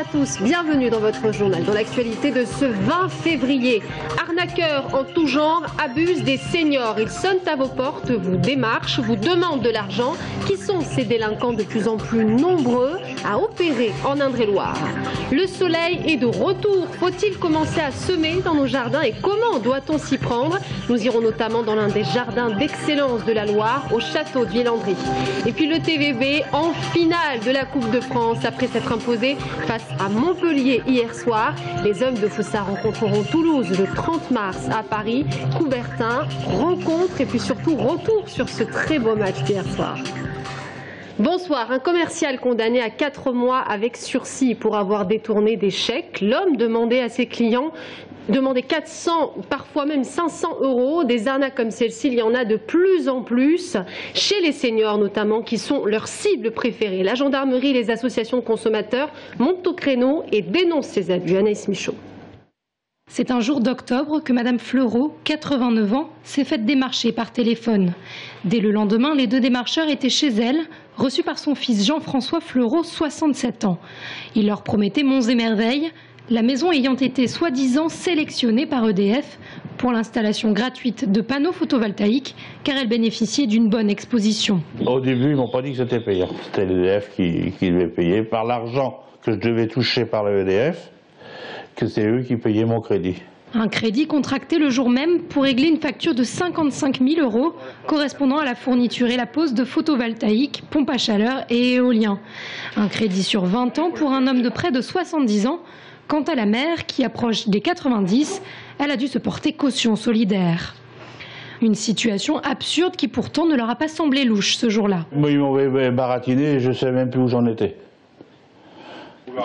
à tous, bienvenue dans votre journal. Dans l'actualité de ce 20 février, arnaqueurs en tout genre abusent des seniors. Ils sonnent à vos portes, vous démarchent, vous demandent de l'argent. Qui sont ces délinquants de plus en plus nombreux à opérer en Indre-et-Loire? Le soleil est de retour. Faut-il commencer à semer dans nos jardins et comment doit-on s'y prendre? Nous irons notamment dans l'un des jardins d'excellence de la Loire, au château de Villandry. Et puis le TVB en finale de la Coupe de France après s'être imposé face à Montpellier hier soir. Les hommes de Fossard rencontreront Toulouse le 30 mars à Paris. Coubertin, rencontre et puis surtout retour sur ce très beau match d'hier soir. Bonsoir. Un commercial condamné à 4 mois avec sursis pour avoir détourné des chèques. L'homme demandait à ses clients 400, parfois même 500 €. Des arnaques comme celle-ci, il y en a de plus en plus, chez les seniors notamment, qui sont leur cible préférée. La gendarmerie et les associations de consommateurs montent au créneau et dénoncent ces abus. Anaïs Michaud. C'est un jour d'octobre que Madame Fleureau, 89 ans, s'est faite démarcher par téléphone. Dès le lendemain, les deux démarcheurs étaient chez elle, reçus par son fils Jean-François Fleureau, 67 ans. Il leur promettait monts et merveilles, la maison ayant été soi-disant sélectionnée par EDF pour l'installation gratuite de panneaux photovoltaïques, car elle bénéficiait d'une bonne exposition. Au début, ils m'ont pas dit que c'était payant. C'était l'EDF qui devait payer par l'argent que je devais toucher par le EDF, que c'est eux qui payaient mon crédit. Un crédit contracté le jour même pour régler une facture de 55 000 € correspondant à la fourniture et la pose de photovoltaïques, pompes à chaleur et éoliens. Un crédit sur 20 ans pour un homme de près de 70 ans. Quant à la mère, qui approche des 90, elle a dû se porter caution solidaire. Une situation absurde qui pourtant ne leur a pas semblé louche ce jour-là. Ils m'ont baratiné et je ne sais même plus où j'en étais.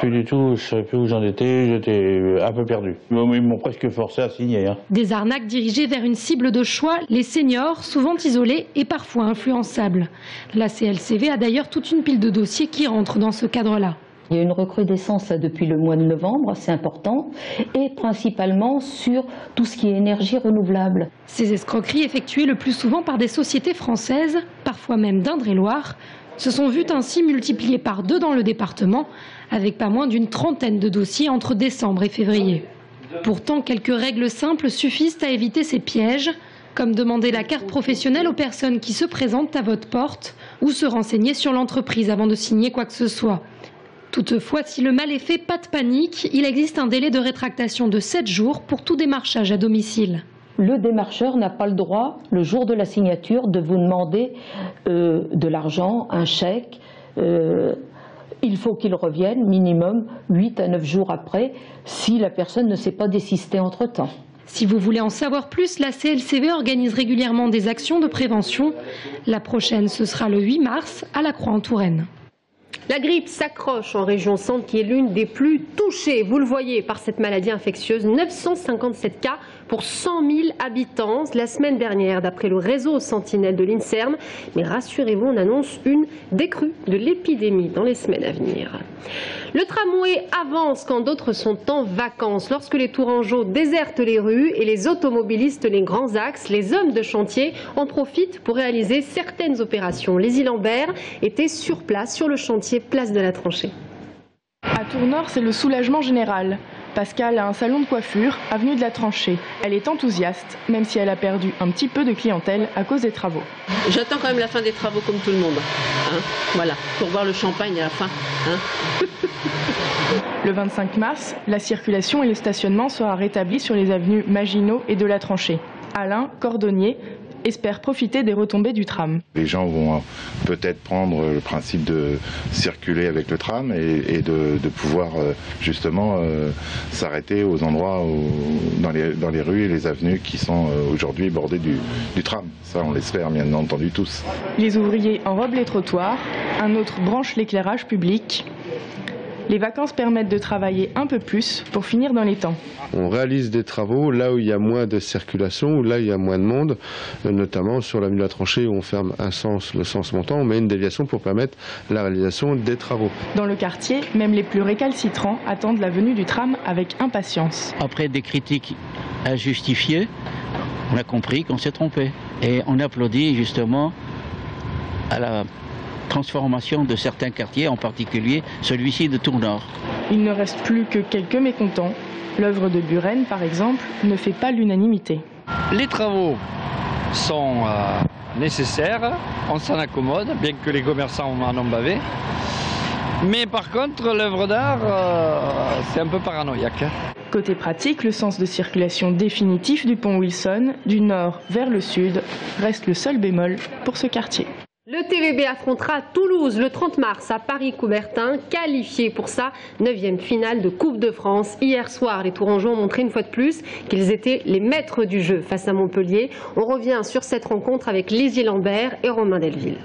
Plus du tout, je ne savais plus où j'en étais, j'étais un peu perdu. Ils m'ont presque forcé à signer. Des arnaques dirigées vers une cible de choix, les seniors, souvent isolés et parfois influençables. La CLCV a d'ailleurs toute une pile de dossiers qui rentrent dans ce cadre-là. Il y a une recrudescence depuis le mois de novembre, c'est important, et principalement sur tout ce qui est énergie renouvelable. Ces escroqueries effectuées le plus souvent par des sociétés françaises, parfois même d'Indre-et-Loire, se sont vues ainsi multipliées par 2 dans le département, avec pas moins d'une trentaine de dossiers entre décembre et février. Pourtant, quelques règles simples suffisent à éviter ces pièges, comme demander la carte professionnelle aux personnes qui se présentent à votre porte ou se renseigner sur l'entreprise avant de signer quoi que ce soit. Toutefois, si le mal est fait, pas de panique, il existe un délai de rétractation de 7 jours pour tout démarchage à domicile. Le démarcheur n'a pas le droit, le jour de la signature, de vous demander de l'argent, un chèque. Il faut qu'il revienne minimum 8 à 9 jours après, si la personne ne s'est pas désistée entre-temps. Si vous voulez en savoir plus, la CLCV organise régulièrement des actions de prévention. La prochaine, ce sera le 8 mars à la Croix-en-Touraine. La grippe s'accroche en région centre qui est l'une des plus touchées, vous le voyez, par cette maladie infectieuse. 957 cas pour 100 000 habitants la semaine dernière, d'après le réseau Sentinelle de l'INSERM. Mais rassurez-vous, on annonce une décrue de l'épidémie dans les semaines à venir. Le tramway avance quand d'autres sont en vacances. Lorsque les Tourangeaux désertent les rues et les automobilistes les grands axes, les hommes de chantier en profitent pour réaliser certaines opérations. Les Lambert étaient sur place, sur le chantier place de la Tranchée. À Tournord, c'est le soulagement général. Pascal a un salon de coiffure, avenue de la Tranchée. Elle est enthousiaste, même si elle a perdu un petit peu de clientèle à cause des travaux. J'attends quand même la fin des travaux comme tout le monde. Voilà, pour boire le champagne à la fin. Le 25 mars, la circulation et le stationnement sera rétabli sur les avenues Maginot et de la Tranchée. Alain, cordonnier, espère profiter des retombées du tram. Les gens vont peut-être prendre le principe de circuler avec le tram et de pouvoir justement s'arrêter aux endroits dans les rues et les avenues qui sont aujourd'hui bordées du tram. Ça, on l'espère bien entendu tous. Les ouvriers enrobent les trottoirs, un autre branche l'éclairage public. Les vacances permettent de travailler un peu plus pour finir dans les temps. On réalise des travaux là où il y a moins de circulation, où là il y a moins de monde, notamment sur l'avenue de la Tranchée où on ferme un sens, le sens montant, on met une déviation pour permettre la réalisation des travaux. Dans le quartier, même les plus récalcitrants attendent la venue du tram avec impatience. Après des critiques injustifiées, on a compris qu'on s'est trompé. Et on applaudit justement à la transformation de certains quartiers, en particulier celui-ci de Tournord. Il ne reste plus que quelques mécontents. L'œuvre de Buren, par exemple, ne fait pas l'unanimité. Les travaux sont nécessaires, on s'en accommode, bien que les commerçants en ont bavé. Mais par contre, l'œuvre d'art, c'est un peu paranoïaque. Côté pratique, le sens de circulation définitif du pont Wilson, du nord vers le sud, reste le seul bémol pour ce quartier. Le TVB affrontera Toulouse le 30 mars à Paris-Coubertin, qualifié pour sa 9e finale de Coupe de France. Hier soir, les Tourangeaux ont montré une fois de plus qu'ils étaient les maîtres du jeu face à Montpellier. On revient sur cette rencontre avec Lizzie Lambert et Romain Delville.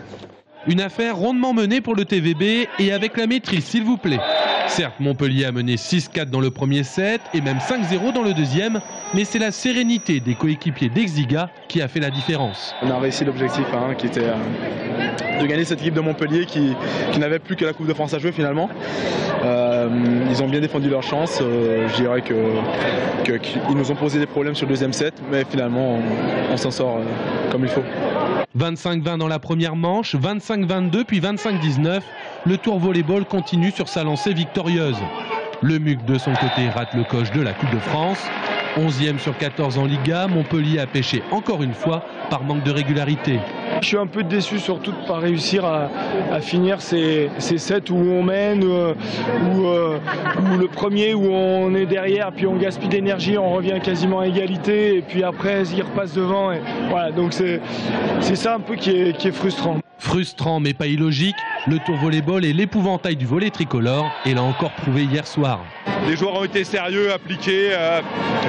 Une affaire rondement menée pour le TVB et avec la maîtrise, s'il vous plaît. Certes, Montpellier a mené 6-4 dans le premier set et même 5-0 dans le deuxième, mais c'est la sérénité des coéquipiers d'Exiga qui a fait la différence. On a réussi l'objectif qui était de gagner cette équipe de Montpellier qui n'avait plus que la Coupe de France à jouer finalement. Ils ont bien défendu leur chance. Je dirais qu'ils nous ont posé des problèmes sur le deuxième set, mais finalement on s'en sort comme il faut. 25-20 dans la première manche, 25-22 puis 25-19. Le tour volleyball continue sur sa lancée victorieuse. Le MUC de son côté rate le coche de la Coupe de France. 11e sur 14 en Liga, Montpellier a pêché encore une fois par manque de régularité. Je suis un peu déçu surtout de ne pas réussir à finir ces sets où on mène, où le premier où on est derrière, puis on gaspille d'énergie, on revient quasiment à égalité, et puis après il repasse devant. Et voilà, donc c'est ça un peu qui est frustrant. Frustrant mais pas illogique, le tour volleyball est l'épouvantail du volley tricolore et l'a encore prouvé hier soir. Les joueurs ont été sérieux, appliqués.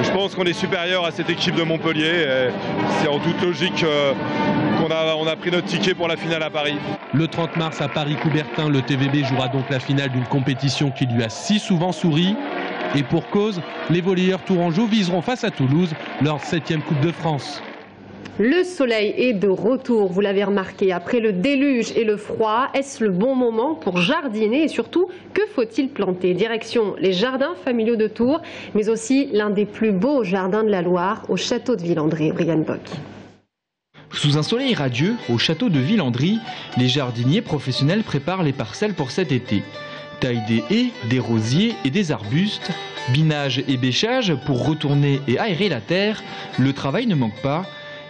Je pense qu'on est supérieur à cette équipe de Montpellier. C'est en toute logique qu'on a pris notre ticket pour la finale à Paris. Le 30 mars à Paris-Coubertin, le TVB jouera donc la finale d'une compétition qui lui a si souvent souri. Et pour cause, les volleyeurs tourangeaux viseront face à Toulouse leur 7e Coupe de France. Le soleil est de retour, vous l'avez remarqué, après le déluge et le froid. Est-ce le bon moment pour jardiner et surtout, que faut-il planter? Direction les jardins familiaux de Tours, mais aussi l'un des plus beaux jardins de la Loire, au château de Villandry. Brian Bock. Sous un soleil radieux, au château de Villandry, les jardiniers professionnels préparent les parcelles pour cet été. Taille des haies, des rosiers et des arbustes, binage et bêchage pour retourner et aérer la terre, le travail ne manque pas.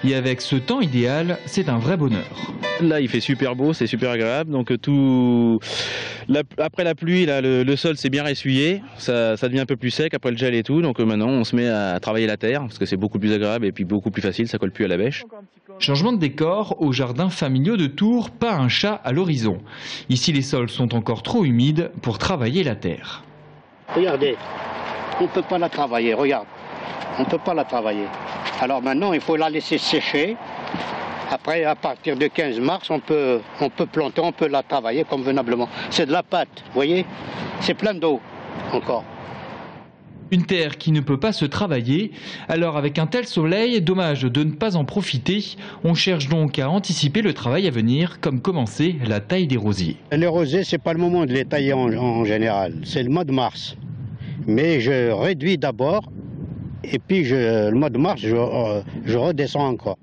Et avec ce temps idéal, c'est un vrai bonheur. Là, il fait super beau, c'est super agréable. Donc après la pluie, là, le sol s'est bien ressuyé. Ça devient un peu plus sec après le gel et tout. Donc maintenant, on se met à travailler la terre parce que c'est beaucoup plus agréable et puis beaucoup plus facile. Ça colle plus à la bêche. Changement de décor aux jardins familiaux de Tours, pas un chat à l'horizon. Ici, les sols sont encore trop humides pour travailler la terre. Regardez, on ne peut pas la travailler. Regarde. On ne peut pas la travailler. Alors maintenant, il faut la laisser sécher. Après, à partir du 15 mars, on peut planter, on peut la travailler convenablement. C'est de la pâte, vous voyez? C'est plein d'eau, encore. Une terre qui ne peut pas se travailler. Alors avec un tel soleil, dommage de ne pas en profiter. On cherche donc à anticiper le travail à venir, comme commencer la taille des rosiers. Les rosiers, c'est pas le moment de les tailler en général. C'est le mois de mars. Mais je réduis d'abord. Et puis le mois de mars, je redescends encore.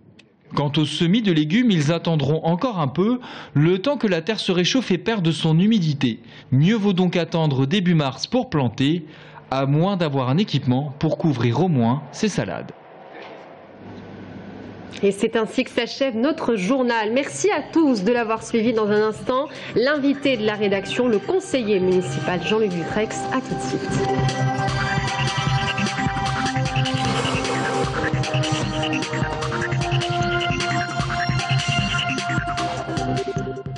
Quant aux semis de légumes, ils attendront encore un peu, le temps que la terre se réchauffe et perde son humidité. Mieux vaut donc attendre début mars pour planter, à moins d'avoir un équipement pour couvrir au moins ses salades. Et c'est ainsi que s'achève notre journal. Merci à tous de l'avoir suivi. Dans un instant, l'invité de la rédaction, le conseiller municipal Jean-Luc Dutrex. À tout de suite.